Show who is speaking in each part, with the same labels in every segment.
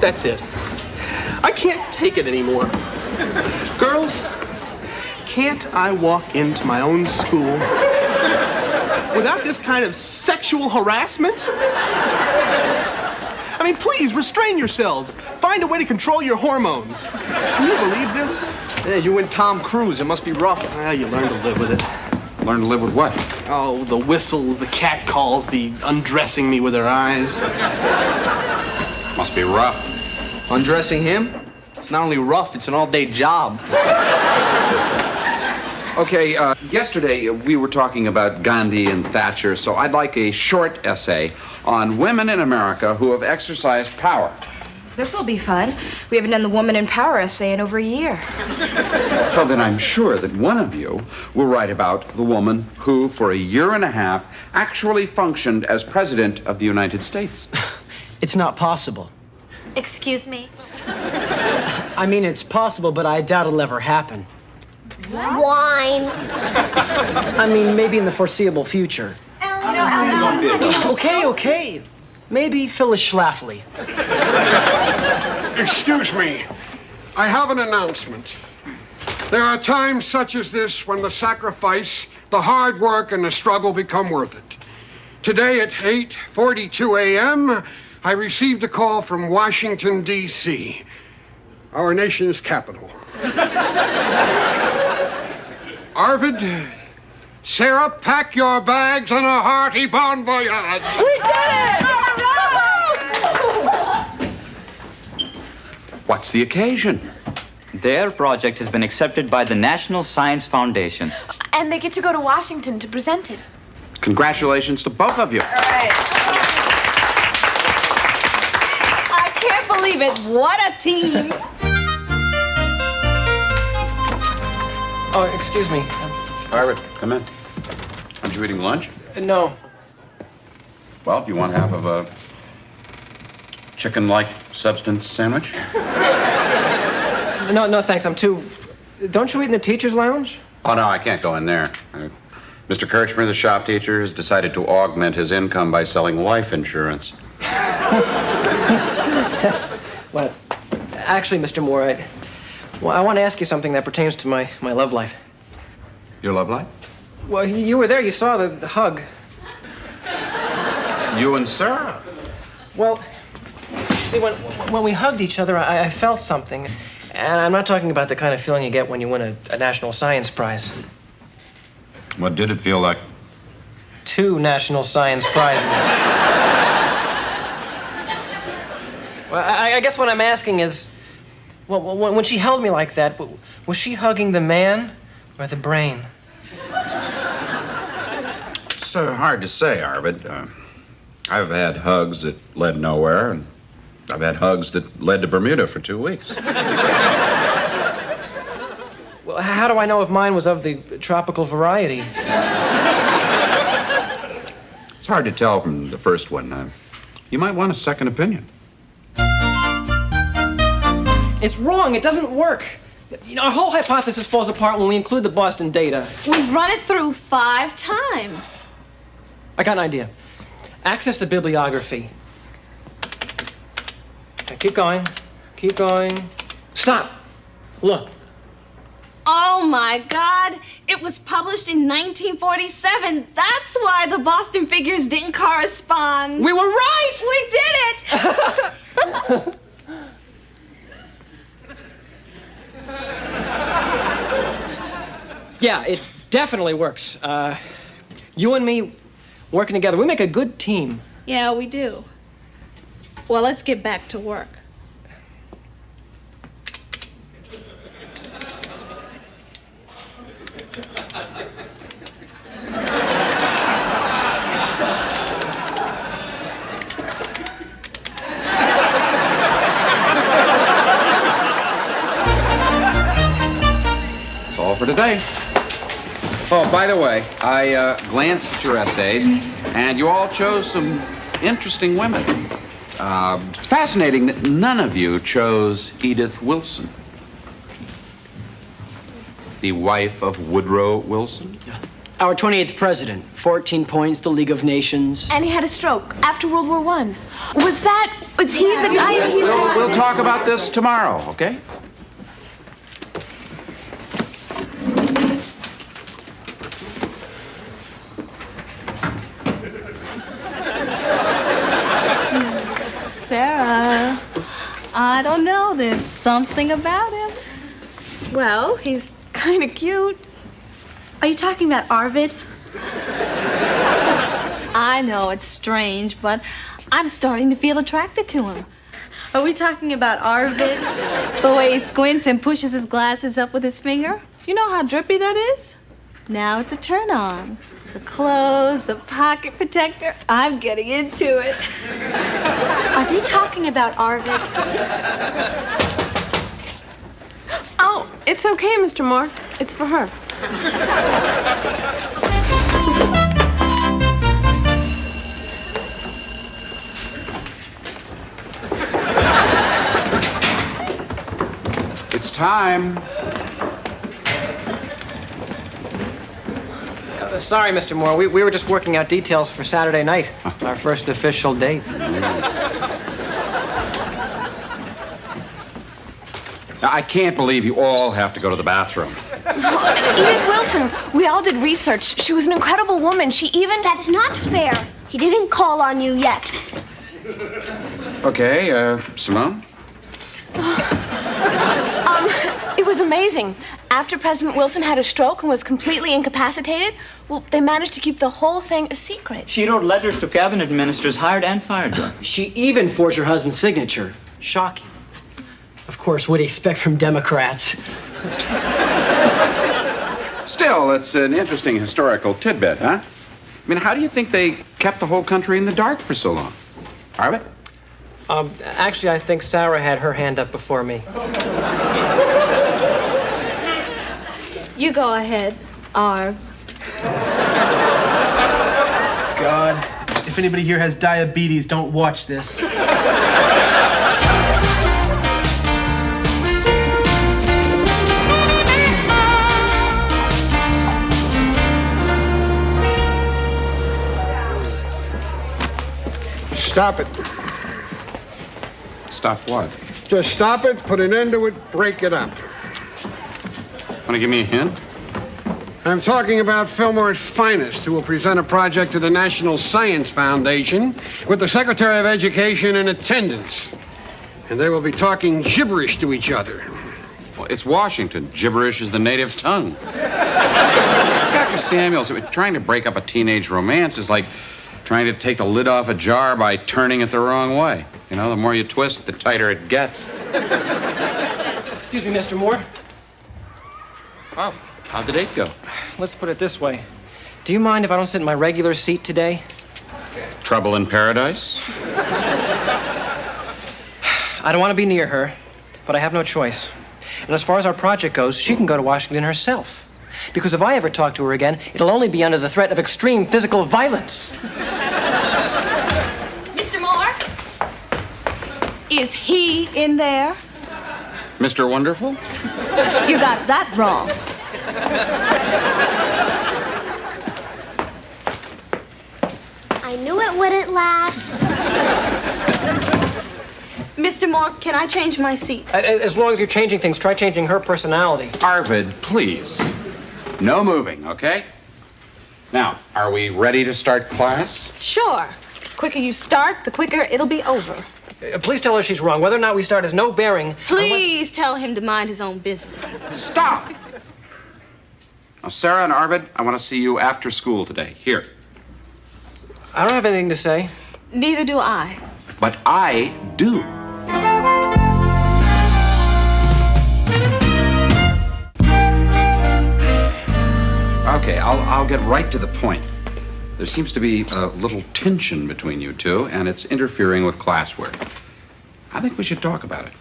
Speaker 1: That's it. I can't take it anymore. Girls, can't I walk into my own school without this kind of sexual harassment? I mean, please, restrain yourselves. Find a way to control your hormones. Can you believe this?
Speaker 2: Yeah, you and Tom Cruise. It must be rough.
Speaker 1: Well, you learn to live with it.
Speaker 3: Learn to live with what?
Speaker 1: Oh, the whistles, the cat calls, the undressing me with her eyes.
Speaker 3: Must be rough.
Speaker 2: Undressing him? It's not only rough, it's an all-day job.
Speaker 3: Okay, yesterday we were talking about Gandhi and Thatcher, so I'd like a short essay on women in America who have exercised power.
Speaker 4: This will be fun. We haven't done the Woman in Power essay in over a year.
Speaker 3: So then I'm sure that one of you will write about the woman who, for a year and a half, actually functioned as President of the United States.
Speaker 5: It's not possible.
Speaker 6: Excuse me?
Speaker 5: I mean, it's possible, but I doubt it'll ever happen.
Speaker 6: Wine.
Speaker 5: I mean, maybe in the foreseeable future. Okay. Maybe Phyllis Schlafly.
Speaker 7: Excuse me. I have an announcement. There are times such as this when the sacrifice, the hard work, and the struggle become worth it. Today at 8:42 a.m., I received a call from Washington, D.C., our nation's capital. Arvid, Sarah, pack your bags and a hearty bon voyage.
Speaker 4: We did it!
Speaker 3: What's the occasion?
Speaker 8: Their project has been accepted by the National Science Foundation.
Speaker 6: And they get to go to Washington to present it.
Speaker 3: Congratulations to both of you.
Speaker 4: All right. I can't believe it. What a team.
Speaker 1: Oh, excuse me.
Speaker 3: Arvid, come in. Aren't you eating lunch?
Speaker 1: No.
Speaker 3: Well, do you want half of a chicken-like substance sandwich?
Speaker 1: No, thanks. I'm too... Don't you eat in the teacher's lounge?
Speaker 3: Oh, no, I can't go in there. Mr. Kirchner, the shop teacher, has decided to augment his income by selling life insurance.
Speaker 1: Well, actually, Mr. Moore, I want to ask you something that pertains to my love life.
Speaker 3: Your love life?
Speaker 1: Well, you were there. You saw the hug.
Speaker 3: You and Sarah?
Speaker 1: Well, see, when we hugged each other, I felt something. And I'm not talking about the kind of feeling you get when you win a National Science Prize.
Speaker 3: What did it feel like?
Speaker 1: 2 National Science Prizes. Well, I guess what I'm asking is, well, when she held me like that, was she hugging the man or the brain?
Speaker 3: It's hard to say, Arvid. I've had hugs that led nowhere, and I've had hugs that led to Bermuda for 2 weeks.
Speaker 1: Well, how do I know if mine was of the tropical variety?
Speaker 3: It's hard to tell from the first one. You might want a second opinion.
Speaker 1: It's wrong. It doesn't work. You know, our whole hypothesis falls apart when we include the Boston data.
Speaker 4: We've run it through 5 times.
Speaker 1: I got an idea. Access the bibliography. Now, keep going. Keep going. Stop. Look.
Speaker 4: Oh, my God. It was published in 1947. That's why the Boston figures didn't correspond.
Speaker 1: We were right!
Speaker 4: We did it!
Speaker 1: Yeah, it definitely works. You and me working together, we make a good team.
Speaker 9: Yeah, we do. Well, let's get back to work.
Speaker 3: That's all for today. Oh, by the way, I glanced at your essays, and you all chose some interesting women. It's fascinating that none of you chose Edith Wilson, the wife of Woodrow Wilson.
Speaker 5: Our 28th president, 14 points, the League of Nations.
Speaker 6: And he had a stroke after World War I. Was that Was he the guy?
Speaker 3: We'll talk about this tomorrow, okay?
Speaker 4: Sarah, I don't know. There's something about him.
Speaker 6: Well, he's kind of cute. Are you talking about Arvid?
Speaker 4: I know it's strange, but I'm starting to feel attracted to him.
Speaker 6: Are we talking about Arvid?
Speaker 4: The way he squints and pushes his glasses up with his finger. You know how drippy that is? Now it's a turn on. The clothes, the pocket protector. I'm getting into it.
Speaker 6: Are they talking about Arvid? Oh, it's okay, Mr. Moore. It's for her.
Speaker 3: It's time.
Speaker 5: Sorry, Mr. Moore. We were just working out details for Saturday night, our first official date.
Speaker 3: Now, I can't believe you all have to go to the bathroom.
Speaker 6: Edith Wilson, we all did research. She was an incredible woman. She even...
Speaker 10: That's not fair. He didn't call on you yet.
Speaker 3: Okay, Simone?
Speaker 6: It was amazing. After President Wilson had a stroke and was completely incapacitated, well, they managed to keep the whole thing a secret.
Speaker 8: She wrote letters to cabinet ministers, hired and fired her.
Speaker 5: She even forged her husband's signature. Shocking. Of course, what do you expect from Democrats?
Speaker 3: Still, it's an interesting historical tidbit, huh? I mean, how do you think they kept the whole country in the dark for so long? Arvid?
Speaker 5: Actually, I think Sarah had her hand up before me.
Speaker 4: You go ahead, Arv.
Speaker 1: God, if anybody here has diabetes, don't watch this.
Speaker 7: Stop it.
Speaker 3: Stop what?
Speaker 7: Just stop it, put an end to it, break it up.
Speaker 3: Want to give me a hint?
Speaker 7: I'm talking about Fillmore's finest, who will present a project to the National Science Foundation with the Secretary of Education in attendance. And they will be talking gibberish to each other.
Speaker 3: Well, it's Washington. Gibberish is the native tongue. Dr. Samuels, trying to break up a teenage romance is like trying to take the lid off a jar by turning it the wrong way. You know, the more you twist, the tighter it gets.
Speaker 5: Excuse me, Mr. Moore.
Speaker 3: Oh, how'd the date go?
Speaker 5: Let's put it this way. Do you mind if I don't sit in my regular seat today?
Speaker 3: Trouble in paradise?
Speaker 5: I don't want to be near her, but I have no choice. And as far as our project goes, she can go to Washington herself. Because if I ever talk to her again, it'll only be under the threat of extreme physical violence.
Speaker 4: Mr. Moore? Is he in there?
Speaker 3: Mr. Wonderful?
Speaker 4: You got that wrong.
Speaker 10: I knew it wouldn't last.
Speaker 4: Mr. Moore, can I change my seat?
Speaker 5: As long as you're changing things, try changing her personality.
Speaker 3: Arvid, please. No moving, okay? Now, are we ready to start class?
Speaker 4: Sure. The quicker you start, the quicker it'll be over.
Speaker 5: Please tell her she's wrong. Whether or not we start has no bearing.
Speaker 4: Please tell him to mind his own business.
Speaker 3: Stop! Now, Sarah and Arvid, I want to see you after school today. Here.
Speaker 5: I don't have anything to say.
Speaker 4: Neither do I.
Speaker 3: But I do. Okay, I'll get right to the point. There seems to be a little tension between you two, and it's interfering with classwork. I think we should talk about it.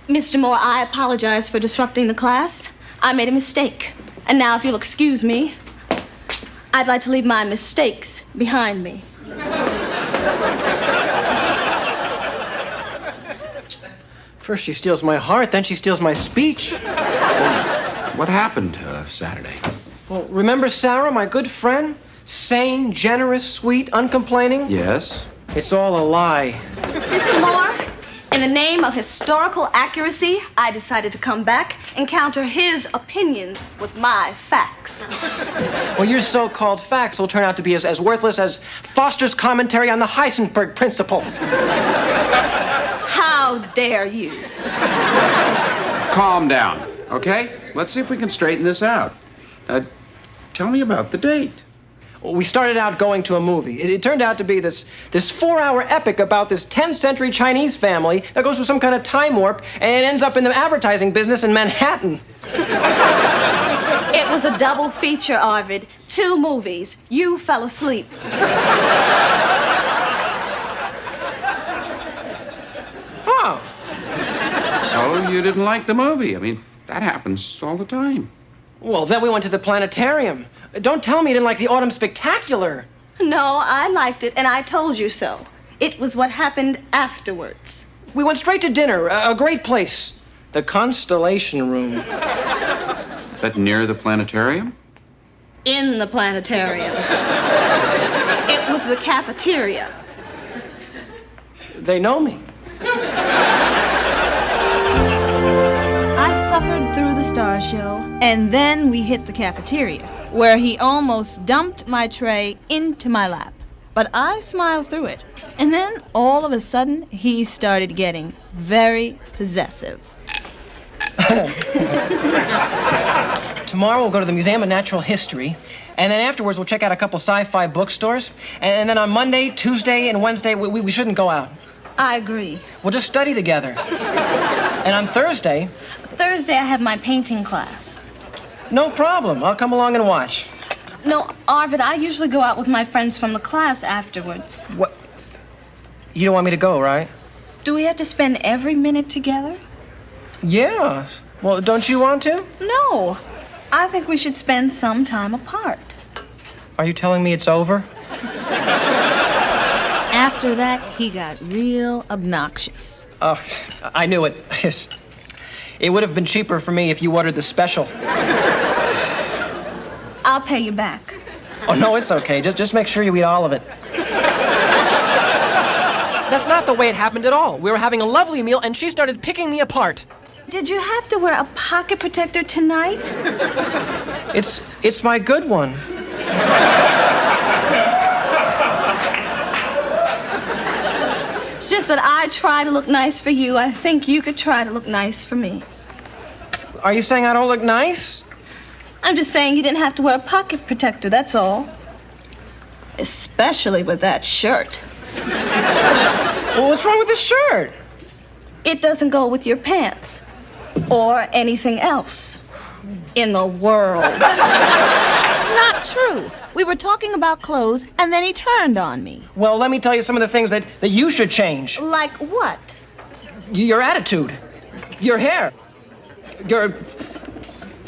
Speaker 4: Mr. Moore, I apologize for disrupting the class. I made a mistake. And now, if you'll excuse me, I'd like to leave my mistakes behind me.
Speaker 5: First she steals my heart, then she steals my speech.
Speaker 3: What happened Saturday?
Speaker 5: Well, remember Sarah, my good friend? Sane, generous, sweet, uncomplaining?
Speaker 3: Yes.
Speaker 5: It's all a lie.
Speaker 4: Mr. Moore, in the name of historical accuracy, I decided to come back and counter his opinions with my facts.
Speaker 5: Well, your so-called facts will turn out to be as worthless as Foster's commentary on the Heisenberg principle.
Speaker 4: How dare you?
Speaker 3: Just calm down, okay? Let's see if we can straighten this out. Tell me about the date.
Speaker 5: We started out going to a movie. It turned out to be this 4-hour epic about this 10th century Chinese family that goes through some kind of time warp and ends up in the advertising business in Manhattan.
Speaker 4: It was a double feature, Arvid. 2 movies. You fell asleep.
Speaker 5: Oh.
Speaker 3: So you didn't like the movie. I mean, that happens all the time.
Speaker 5: Well, then we went to the planetarium. Don't tell me you didn't like the Autumn Spectacular.
Speaker 4: No, I liked it, and I told you so. It was what happened afterwards.
Speaker 5: We went straight to dinner, a great place. The Constellation Room.
Speaker 3: Is that near the planetarium?
Speaker 4: In the planetarium. It was the cafeteria.
Speaker 5: They know me.
Speaker 9: I suffered through the star show, and then we hit the cafeteria, where he almost dumped my tray into my lap. But I smiled through it, and then all of a sudden, he started getting very possessive.
Speaker 5: Tomorrow we'll go to the Museum of Natural History, and then afterwards we'll check out a couple sci-fi bookstores, and then on Monday, Tuesday, and Wednesday we shouldn't go out.
Speaker 4: I agree.
Speaker 5: We'll just study together. And on Thursday...
Speaker 4: Thursday, I have my painting class.
Speaker 5: No problem. I'll come along and watch.
Speaker 4: No, Arvid, I usually go out with my friends from the class afterwards.
Speaker 5: What? You don't want me to go, right?
Speaker 4: Do we have to spend every minute together?
Speaker 5: Yeah. Well, don't you want to?
Speaker 4: No. I think we should spend some time apart.
Speaker 5: Are you telling me it's over?
Speaker 9: After that, he got real obnoxious.
Speaker 5: Oh, I knew it. It would have been cheaper for me if you ordered the special.
Speaker 4: I'll pay you back.
Speaker 5: Oh, no, it's okay. Just make sure you eat all of it. That's not the way it happened at all. We were having a lovely meal, and she started picking me apart.
Speaker 4: Did you have to wear a pocket protector tonight?
Speaker 5: It's my good one.
Speaker 4: It's just that I try to look nice for you. I think you could try to look nice for me.
Speaker 5: Are you saying I don't look nice?
Speaker 4: I'm just saying you didn't have to wear a pocket protector, that's all. Especially with that shirt.
Speaker 5: Well, what's wrong with this shirt?
Speaker 4: It doesn't go with your pants. Or anything else in the world.
Speaker 9: Not true. We were talking about clothes, and then he turned on me.
Speaker 5: Well, let me tell you some of the things that you should change.
Speaker 4: Like what?
Speaker 5: Your attitude. Your hair. Your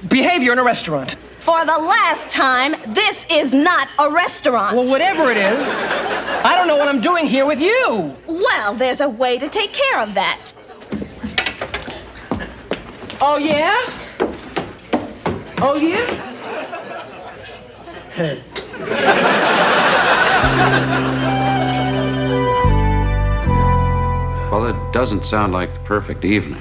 Speaker 5: behavior in a restaurant.
Speaker 4: For the last time, this is not a restaurant.
Speaker 5: Well, whatever it is, I don't know what I'm doing here with you.
Speaker 4: Well, there's a way to take care of that.
Speaker 5: Oh, yeah? Oh, yeah? Hey.
Speaker 3: Well, it doesn't sound like the perfect evening.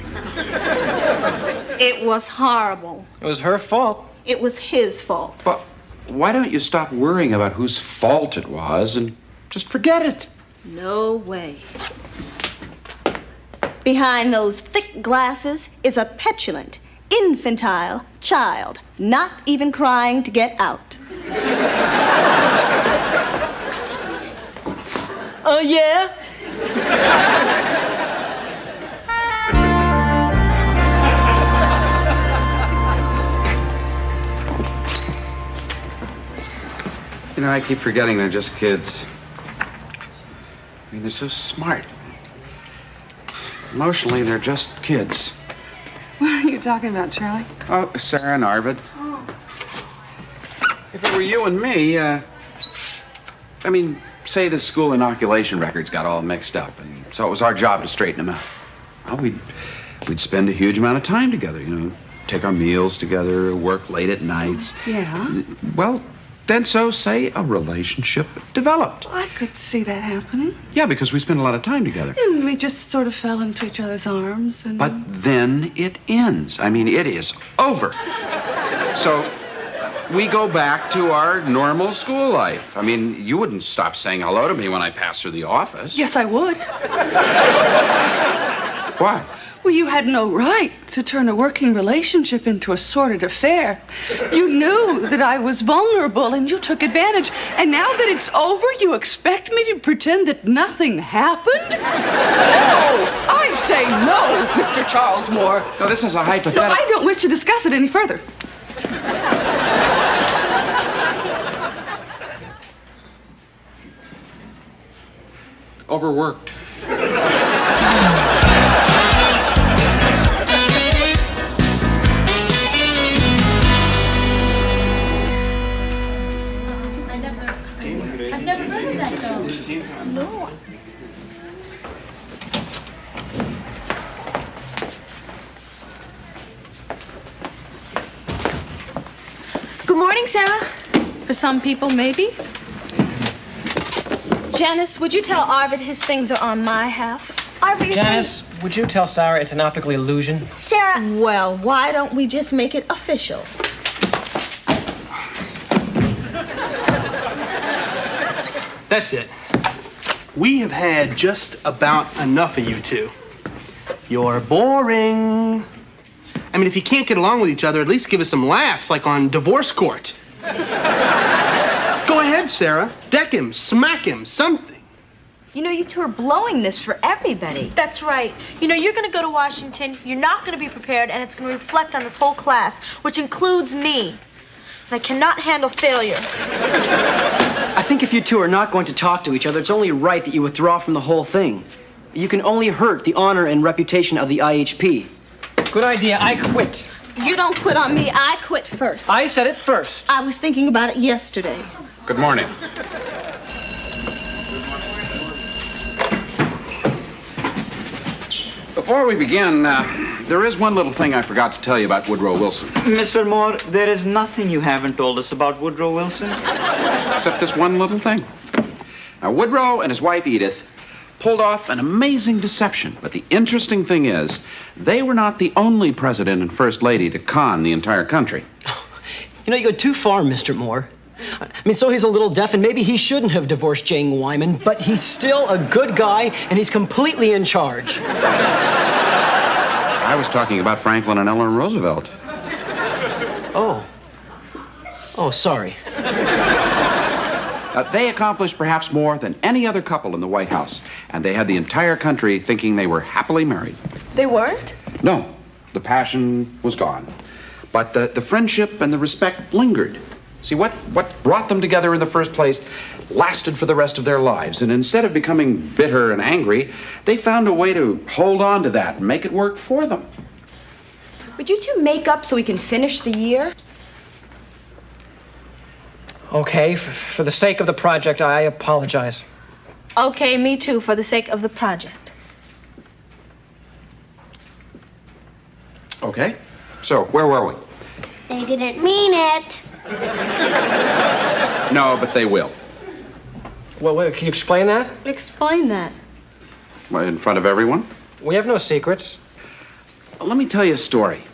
Speaker 4: It was horrible.
Speaker 5: It was her fault.
Speaker 4: It was his fault.
Speaker 3: But why don't you stop worrying about whose fault it was and just forget it?
Speaker 4: No way. Behind those thick glasses is a petulant, infantile child, not even crying to get out.
Speaker 5: Oh, yeah?
Speaker 3: You know, I keep forgetting they're just kids. I mean, they're so smart. Emotionally, they're just kids.
Speaker 11: What are you talking about, Charlie?
Speaker 3: Oh, Sarah and Arvid.
Speaker 11: Oh.
Speaker 3: If it were you and me, I mean, say the school inoculation records got all mixed up, and so it was our job to straighten them out. Well, we'd spend a huge amount of time together, you know, take our meals together, work late at nights.
Speaker 11: Yeah?
Speaker 3: Well, then so say a relationship developed.
Speaker 11: I could see that happening.
Speaker 3: Yeah, because we spent a lot of time together.
Speaker 11: And we just sort of fell into each other's arms and...
Speaker 3: But then it ends. I mean, it is over. So we go back to our normal school life. I mean, you wouldn't stop saying hello to me when I passed through the office.
Speaker 11: Yes, I would.
Speaker 3: Why?
Speaker 11: Well, you had no right to turn a working relationship into a sordid affair. You knew that I was vulnerable and you took advantage. And now that it's over, you expect me to pretend that nothing happened? No! I say no, Mr. Charles Moore.
Speaker 3: No, this is a hypothetical.
Speaker 11: No, I don't wish to discuss it any further.
Speaker 3: Overworked.
Speaker 12: I've never heard of that though. No.
Speaker 6: Good morning, Sarah.
Speaker 4: For some people, maybe. Janice, would you tell Arvid his things are on my half?
Speaker 6: Arvid, your
Speaker 5: Janice, would you tell Sarah it's an optical illusion?
Speaker 6: Sarah.
Speaker 4: Well, why don't we just make it official?
Speaker 1: That's it. We have had just about enough of you two. You're boring. I mean, if you can't get along with each other, at least give us some laughs, like on divorce court. Go ahead, Sarah. Deck him, smack him, something.
Speaker 13: You know, you two are blowing this for everybody.
Speaker 12: That's right. You know, you're going to go to Washington, you're not going to be prepared, and it's going to reflect on this whole class, which includes me. And I cannot handle failure.
Speaker 14: I think if you two are not going to talk to each other, it's only right that you withdraw from the whole thing. You can only hurt the honor and reputation of the IHP.
Speaker 5: Good idea. I quit.
Speaker 4: You don't quit on me. I quit first.
Speaker 5: I said it first.
Speaker 4: I was thinking about it yesterday.
Speaker 3: Good morning. Before we begin, there is one little thing I forgot to tell you about Woodrow Wilson.
Speaker 8: Mr. Moore, there is nothing you haven't told us about Woodrow Wilson.
Speaker 3: Except this one little thing. Now, Woodrow and his wife Edith pulled off an amazing deception. But the interesting thing is, they were not the only president and first lady to con the entire country.
Speaker 14: You know, you go too far, Mr. Moore. I mean, so he's a little deaf, and maybe he shouldn't have divorced Jane Wyman, but he's still a good guy, and he's completely in charge.
Speaker 3: I was talking about Franklin and Eleanor Roosevelt.
Speaker 14: Oh. Oh, sorry.
Speaker 3: They accomplished perhaps more than any other couple in the White House, and they had the entire country thinking they were happily married.
Speaker 6: They weren't?
Speaker 3: No, the passion was gone. But the friendship and the respect lingered. See, what brought them together in the first place lasted for the rest of their lives. And instead of becoming bitter and angry, they found a way to hold on to that and make it work for them.
Speaker 13: Would you two make up so we can finish the year?
Speaker 5: Okay, for the sake of the project, I apologize.
Speaker 4: Okay, me too, for the sake of the project.
Speaker 3: Okay, so where were we?
Speaker 10: They didn't mean it.
Speaker 3: No, but they will.
Speaker 5: Well, wait, can you explain that?
Speaker 4: Explain that.
Speaker 3: Well, in front of everyone?
Speaker 5: We have no secrets.
Speaker 3: Well, let me tell you a story.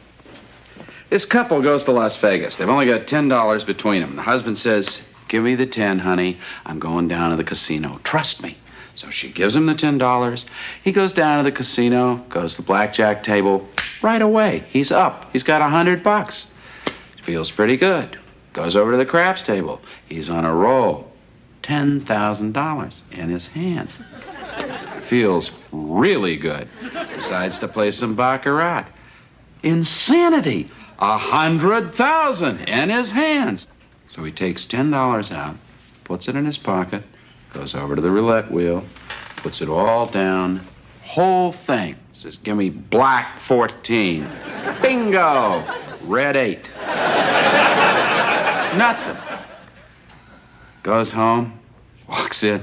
Speaker 3: This couple goes to Las Vegas. They've only got $10 between them. The husband says, "Give me the 10, honey. I'm going down to the casino. Trust me." So she gives him the $10. He goes down to the casino, goes to the blackjack table. Right away, he's up. He's got $100. Feels pretty good. Goes over to the craps table. He's on a roll. $10,000 in his hands. Feels really good. Decides to play some baccarat. Insanity. $100,000 in his hands. So he takes $10 out, puts it in his pocket, goes over to the roulette wheel, puts it all down, whole thing. Says, "Give me black 14. Bingo. Red 8. Nothing. Goes home, walks in.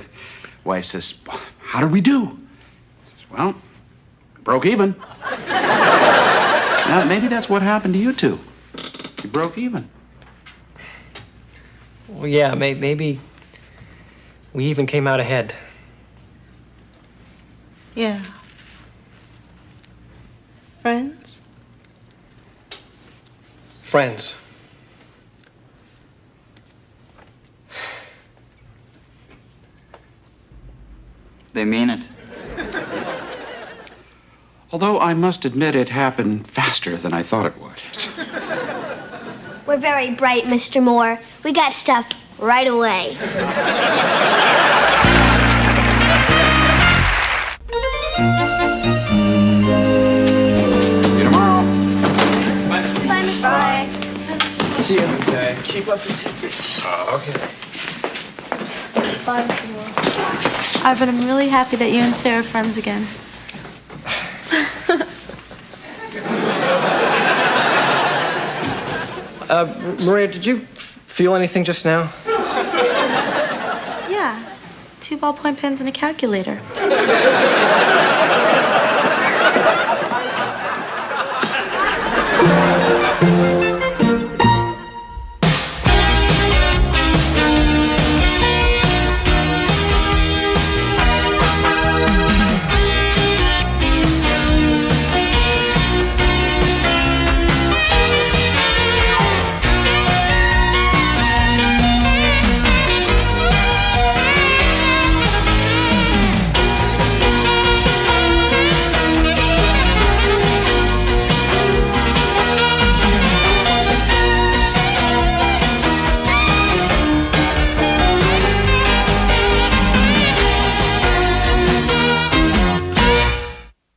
Speaker 3: Wife says, "How did we do?" Says, "Well, broke even." Now, maybe that's what happened to you two. You broke even.
Speaker 5: Well, yeah, maybe we even came out ahead.
Speaker 4: Yeah. Friends?
Speaker 5: Friends.
Speaker 8: They mean it.
Speaker 3: Although I must admit it happened faster than I thought it would.
Speaker 10: We're very bright, Mr. Moore. We got stuff right away.
Speaker 3: See you tomorrow.
Speaker 10: Bye, Mr. Moore.
Speaker 14: See you. Okay. Keep up the tickets.
Speaker 5: Okay.
Speaker 12: Bye, Mr. Moore. Arvid, I'm really happy that you and Sarah are friends again.
Speaker 5: Maria, did you feel anything just now?
Speaker 12: Yeah. 2 ballpoint pens and a calculator.